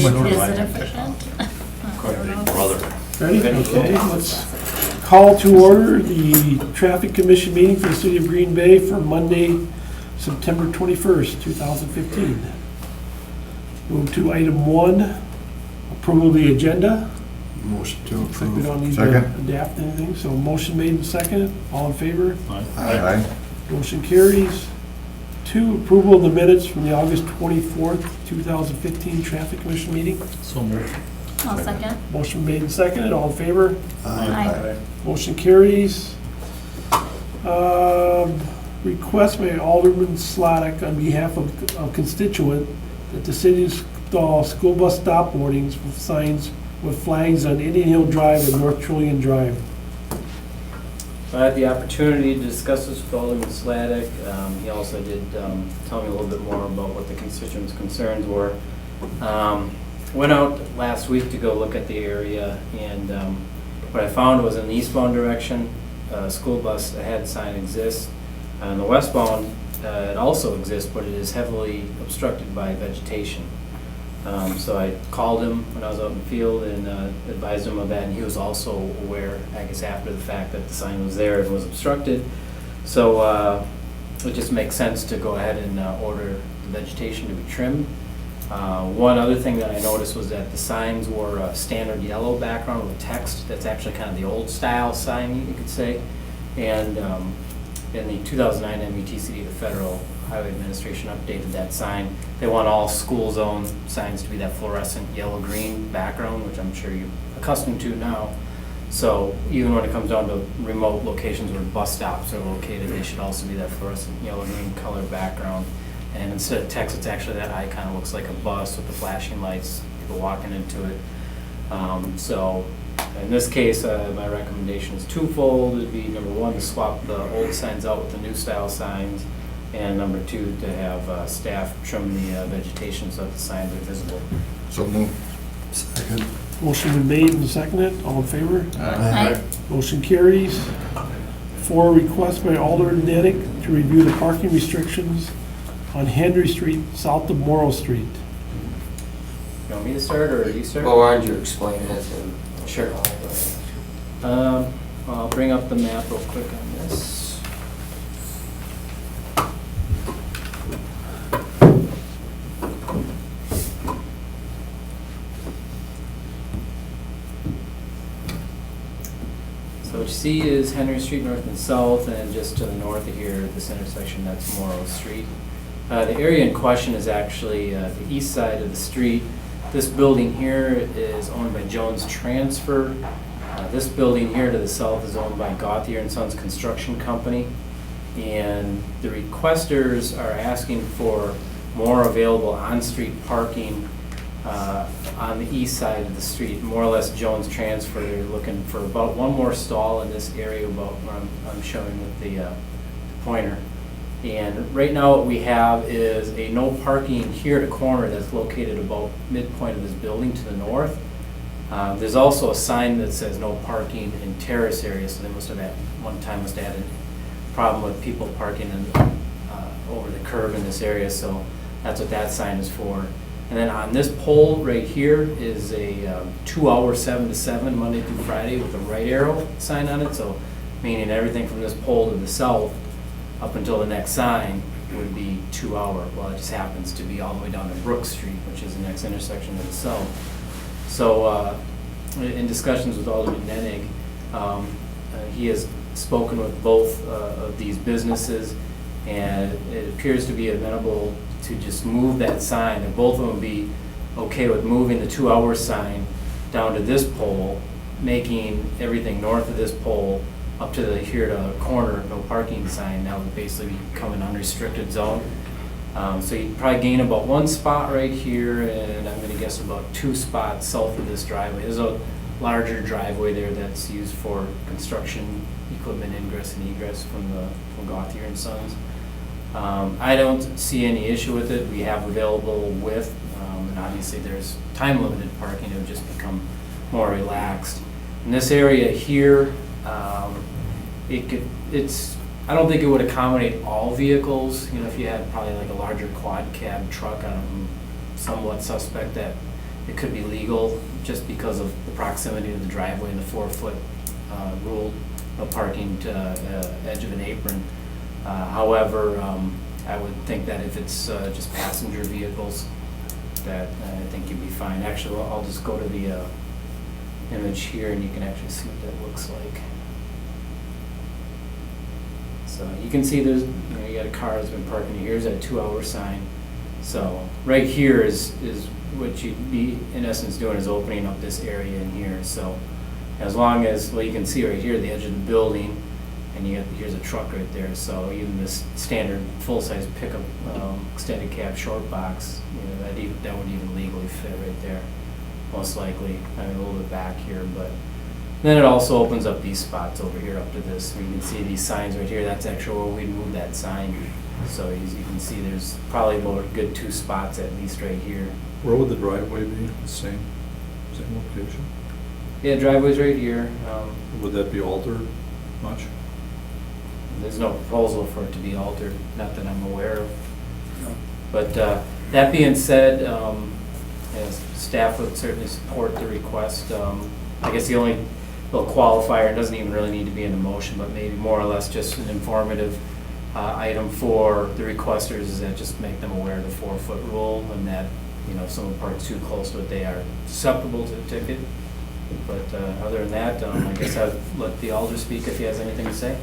it efficient? Brother. Ready? Okay, let's call to order the Traffic Commission meeting for the City of Green Bay for Monday, September 21st, 2015. Move to item 1, approval of the agenda. Motion to Looks like we approve. don't need to Second. adapt anything, so motion made and seconded. All in favor? Aye. Motion carries. 2, approval of the minutes from the August 24th, 2015 Traffic Commission meeting. So moved. I'll second. Motion made and seconded. All in favor? Aye. Motion carries. Request by Alderman Slottick on behalf of a constituent that the city install school bus stop warnings with signs with flags on Indian Hill Drive and North Trillium Drive. So I had the opportunity to discuss this with Alderman Sladick. He also did tell me a little bit more about what the constituents' concerns were. Went out last week to go look at the area, and what I found was in the eastbound direction, school bus ahead sign exists. In the westbound, it also exists, but it is heavily obstructed by vegetation. So I called him when I was out in the field and advised him of that, and he was also aware, I guess after the fact, that the sign was there and was obstructed. So it just makes sense to go ahead and order the vegetation to be trimmed. One other thing that I noticed was that the signs were a standard yellow background with text. That's actually kind of the old style sign, you could say. And in the 2009 METCD, the Federal Highway Administration updated that sign. They want all school zone signs to be that fluorescent yellow-green background, which I'm sure you're accustomed to now. So even when it comes down to remote locations where bus stops are located, they should also be that fluorescent yellow-green color background. And instead of text, it's actually that icon. It looks like a bus with the flashing lights, people walking into it. So in this case, my recommendation is twofold. It'd be number 1, to swap the old signs out with the new style signs, and number 2, to have staff trim the vegetation so that the signs are visible. So moved. Second. Motion been made and seconded. All in favor? Aye. Motion carries. 4, request by Alderman Nenick to review the parking restrictions on Henry Street south of Morrow Street. You want me to start, or you start? Well, why don't you explain it? Sure. I'll bring up the map real quick on this. So what you see is Henry Street north and south, and just to the north of here, this intersection, that's Morrow Street. The area in question is actually the east side of the street. This building here is owned by Jones Transfer. This building here to the south is owned by Gauthier and Sons Construction Company. And the requesters are asking for more available on-street parking on the east side of the street. More or less Jones Transfer, they're looking for about one more stall in this area, about where I'm showing with the pointer. And right now what we have is a no parking here at a corner that's located about midpoint of this building to the north. There's also a sign that says no parking in terrace area, so they must have had a problem with people parking over the curb in this area, so that's what that sign is for. And then on this pole right here is a 2-hour 7 to 7 Monday through Friday with a right arrow sign on it, so meaning everything from this pole to the south up until the next sign would be 2 hour. Well, it just happens to be all the way down to Brook Street, which is the next intersection to the south. So in discussions with Alderman Nennig, he has spoken with both of these businesses, and it appears to be amenable to just move that sign, and both of them be okay with moving the 2 hour sign down to this pole, making everything north of this pole up to here to the corner, no parking sign. That would basically become an unrestricted zone. So you'd probably gain about 1 spot right here, and I'm gonna guess about 2 spots south of this driveway. There's a larger driveway there that's used for construction equipment ingress and egress from Gauthier and Sons. I don't see any issue with it. We have available width, and obviously there's time limited parking. It would just become more relaxed. In this area here, I don't think it would accommodate all vehicles. You know, if you had probably like a larger quad cab truck, I'm somewhat suspect that it could be legal just because of the proximity to the driveway and the 4-foot rule of parking to edge of an apron. However, I would think that if it's just passenger vehicles, that I think you'd be fine. Actually, I'll just go to the image here and you can actually see what that looks like. So you can see there's, you got a car that's been parking here. Here's that 2-hour sign. So right here is what you'd be in essence doing is opening up this area in here. So as long as, well, you can see right here the edge of the building, and here's a truck right there. So even this standard full-size pickup extended cab short box, that would even legally fit right there, most likely. I mean, a little bit back here, but then it also opens up these spots over here up to this. You can see these signs right here. That's actually where we'd move that sign. So as you can see, there's probably a good 2 spots at least right here. Where would the driveway be? Same location? Yeah, driveway's right here. Would that be altered much? There's no proposal for it to be altered, not that I'm aware of. But that being said, staff would certainly support the request. I guess the only little qualifier, it doesn't even really need to be in the motion, but maybe more or less just an informative item for the requesters is that just make them aware of the 4-foot rule, and that, if someone parks too close to it, they are susceptible to a ticket. But other than that, I guess I'd let the alder speak if he has anything to say.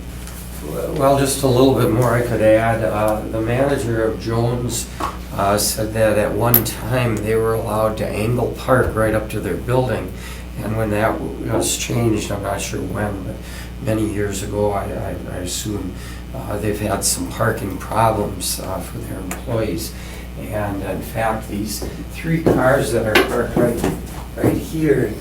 Well, just a little bit more I could add. The manager of Jones said that at one time they were allowed to angle park right up to their building. And when that was changed, I'm not sure when, but many years ago, I assume they've had some parking problems for their employees. And in fact, these 3 cars that are parked right here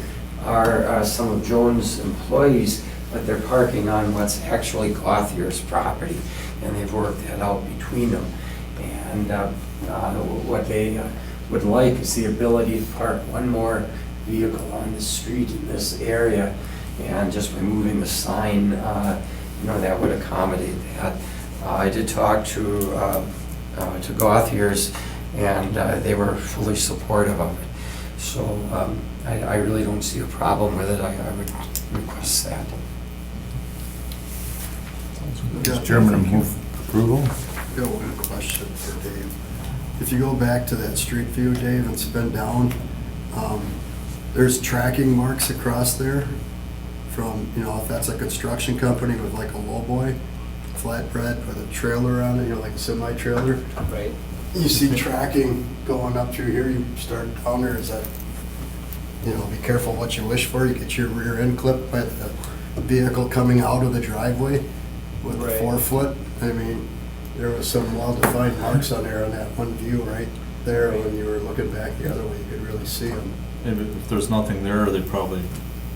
are some of Jones' employees, but they're parking on what's actually Gauthier's property, and they've worked that out between them. And what they would like is the ability to park one more vehicle on the street in this area, and just by moving the sign, that would accommodate that. I did talk to Gauthier's, and they were fully supportive of it. So I really don't see a problem with it. I would request that. Mr. Chairman, I move approval. I've got one question for Dave. If you go back to that street view, Dave, and spin down, there's tracking marks across there from, if that's a construction company with like a lowboy flatbread with a trailer on it, like a semi-trailer. Right. You see tracking going up through here, you start down there, is that, be careful what you wish for. You get your rear end clipped by the vehicle coming out of the driveway with the 4-foot. I mean, there was some well-defined marks on there on that one view right there. When you were looking back the other way, you could really see them. Maybe if there's nothing there, they'd probably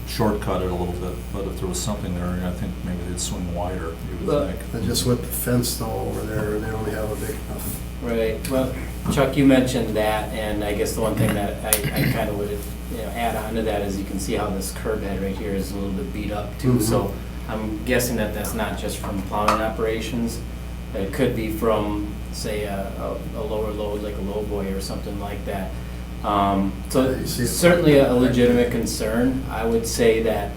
shortcut it a little bit, but if there was something there, I think maybe they'd swing wider, you would think. And just with the fence though over there, they only have a big enough. Right. Well, Chuck, you mentioned that, and I guess the one thing that I kind of would add on to that is you can see how this curb head right here is a little bit beat up too. Mhm. So I'm guessing that that's not just from plowing operations. It could be from, say, a lower load, like a lowboy or something like that. So Yeah, you see it. certainly a legitimate concern. I would say that,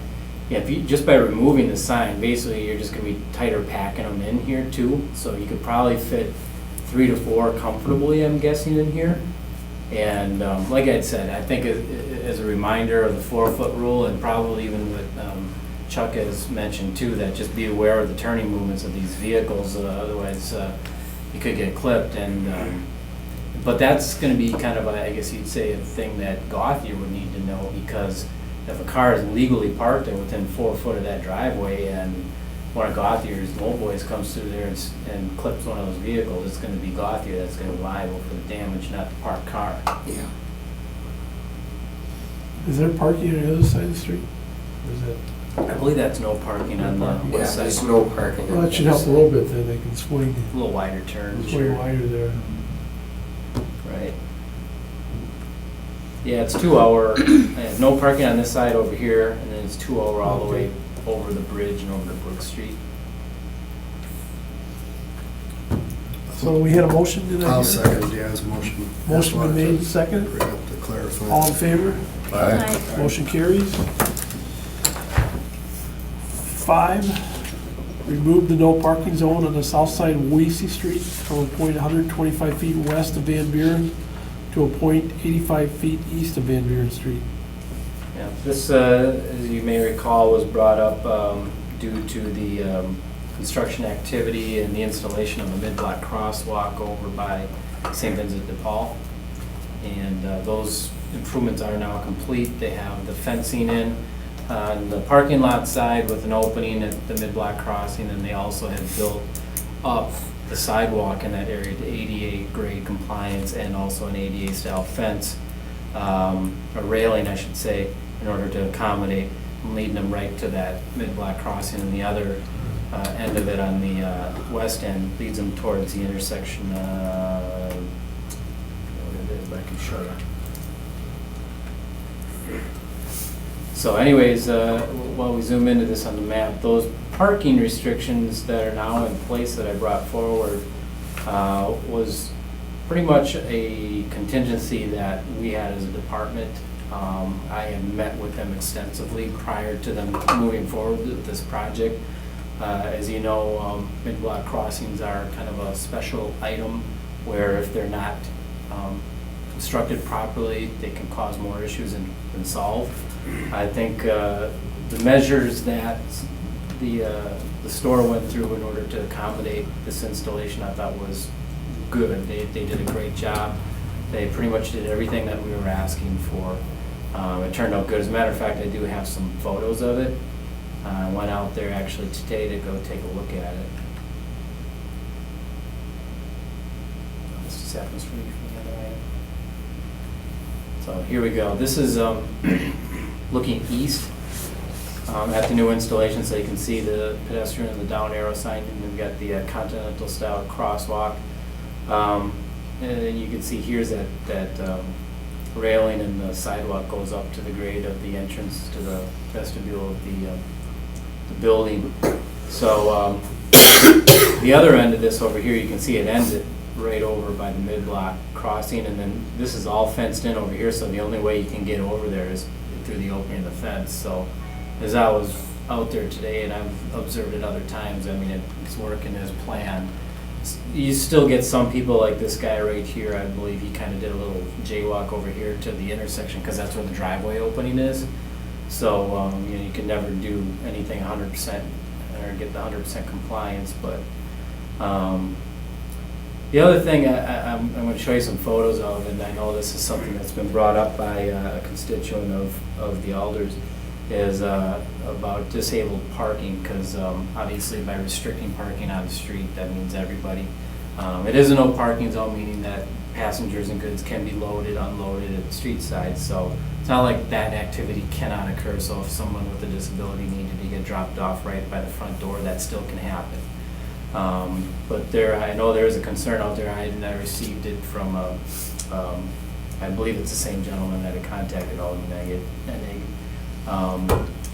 if you, just by removing the sign, basically you're just going to be tighter packing them in here too. So you could probably fit 3 to 4 comfortably, I'm guessing, in here. And like I said, I think as a reminder of the 4-foot rule, and probably even what Chuck has mentioned too, that just be aware of the turning movements of these vehicles, otherwise you could get clipped. And but that's going to be kind of, I guess you'd say, a thing that Gauthier would need to know, because if a car is legally parked there within 4 foot of that driveway, and one of Gauthier's lowboys comes through there and clips one of those vehicles, it's going to be Gauthier that's going to be liable for the damage, not the parked car. Yeah. Is there parking on the other side of the street? Or is that, I believe that's no parking on the Yeah, west side. there's no parking. well, that should help a little bit, then they can swing A little wider turn. wider there. Right. Yeah, it's 2 hour, no parking on this side over here, and then it's 2 hour all the way over the bridge and over to Brook Street. So we had a motion, did I hear? I'll second Dan's motion. Motion been made, second. Bring up the clarify. All in favor? Aye. Motion carries. 5, remove the no parking zone on the south side of Weesey Street from a point 125 feet west of Van Buren to a point 85 feet east of Van Buren Street. Yeah, this, as you may recall, was brought up due to the construction activity and the installation of a mid-block crosswalk over by St. Vincent de Paul. And those improvements are now complete. They have the fencing in on the parking lot side with an opening at the mid-block crossing, and they also have built up the sidewalk in that area to ADA grade compliance and also an ADA style fence, a railing, I should say, in order to accommodate, leading them right to that mid-block crossing, and the other end of it on the west end leads them towards the intersection, what it is, but I can show you. So anyways, while we zoom into this on the map, those parking restrictions that are now in place that I brought forward was pretty much a contingency that we had as a department. I had met with them extensively prior to them moving forward with this project. As you know, mid-block crossings are kind of a special item where if they're not constructed properly, they can cause more issues than solve. I think the measures that the store went through in order to accommodate this installation, I thought was good. They did a great job. They pretty much did everything that we were asking for. It turned out good. As a matter of fact, I do have some photos of it. I went out there actually today to go take a look at it. This just happens for me from the other end. So here we go. This is looking east at the new installation, so you can see the pedestrian and the down arrow sign, and we've got the continental style crosswalk. And then you can see here's that railing, and the sidewalk goes up to the grade of the entrance to the vestibule of the building. So the other end of this over here, you can see it ends it right over by the mid-block crossing, and then this is all fenced in over here, so the only way you can get over there is through the opening of the fence. So as I was out there today, and I've observed it other times, I mean, it's working as planned. You still get some people like this guy right here. I believe he kind of did a little jaywalk over here to the intersection because that's where the driveway opening is. So you know, you can never do anything 100% or get the 100% compliance. But the other thing I'm going to show you some photos of, and I know this is something that's been brought up by a constituent of the Alders, is about disabled parking, because obviously by restricting parking on the street, that means everybody. It is a no parking zone, meaning that passengers and goods can be loaded, unloaded at the street side. So it's not like that activity cannot occur. So if someone with a disability needed to get dropped off right by the front door, that still can happen. But I know there is a concern out there. I received it from I believe it's the same gentleman that had contacted Alderman Enig,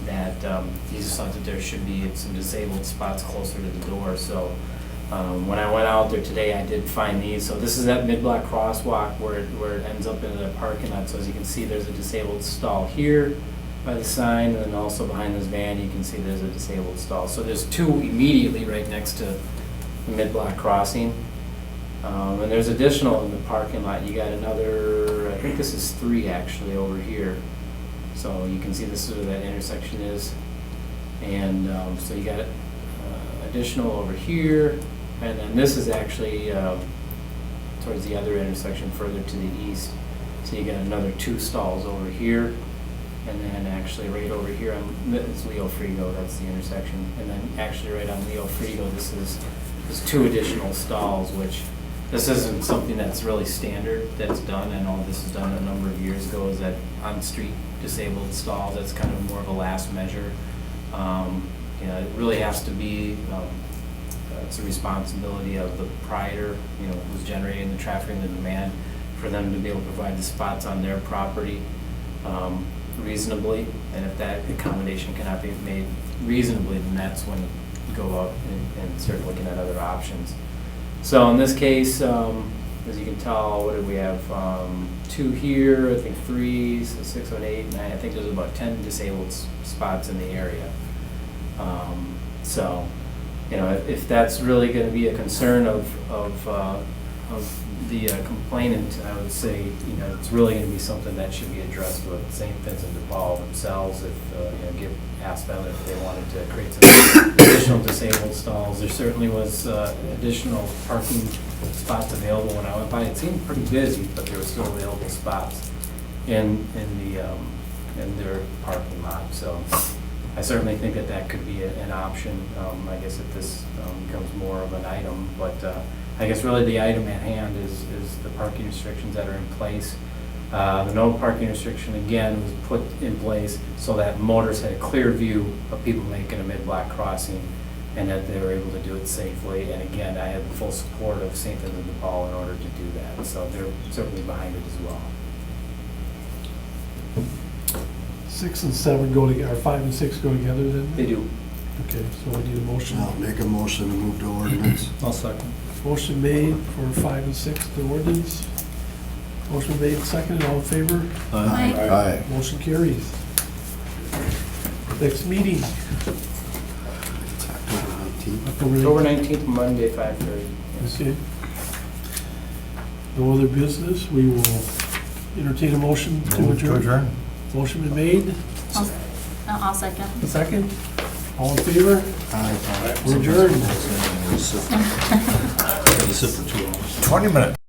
that he just thought that there should be some disabled spots closer to the door. So when I went out there today, I did find these. So this is that mid-block crosswalk where it ends up in the parking lot. So as you can see, there's a disabled stall here by the sign, and then also behind this van, you can see there's a disabled stall. So there's two immediately right next to the mid-block crossing. And there's additional in the parking lot. You got another, I think this is 3 actually over here. So you can see this is where that intersection is. And so you got additional over here. And then this is actually towards the other intersection further to the east. So you got another 2 stalls over here. And then actually right over here, it's Leo Frigo, that's the intersection. And then actually right on Leo Frigo, there's 2 additional stalls, which this isn't something that's really standard that's done. I know this was done a number of years ago, is that on-street disabled stalls, that's kind of more of a last measure. You know, it really has to be, it's a responsibility of the proprietor, you know, who's generating the traffic and the demand, for them to be able to provide the spots on their property reasonably. And if that accommodation cannot be made reasonably, then that's when you go out and start looking at other options. So in this case, as you can tell, what did we have? 2 here, I think 3, so 6, 7, 8, 9. I think there's about 10 disabled spots in the area. So, you know, if that's really going to be a concern of the complainant, I would say, you know, it's really going to be something that should be addressed with St. Vincent de Paul themselves. If you know, ask them if they wanted to create some additional disabled stalls. There certainly was additional parking spots available when I went by. It seemed pretty busy, but there were still available spots in their parking lot. So I certainly think that that could be an option. I guess if this becomes more of an item, but I guess really the item at hand is the parking restrictions that are in place. The no parking restriction, again, was put in place so that motorists had a clear view of people making a mid-block crossing and that they were able to do it safely. And again, I have the full support of St. Vincent de Paul in order to do that. So they're certainly behind it as well. 6 and 7 go together, or 5 and 6 go together then? They do. Okay, so we need a motion. I'll make a motion to move to ordinance. I'll second. Motion made for 5 and 6, the ordinance. Motion made and seconded, all in favor? Aye. Motion carries. Next meeting, October 19th, Monday, 5:30. Yes. Okay. No other business, we will entertain a motion to adjourn. Motion been made, I'll second. second, all in favor? We're adjourned. Gotta sit for 2 hours. 20 minutes.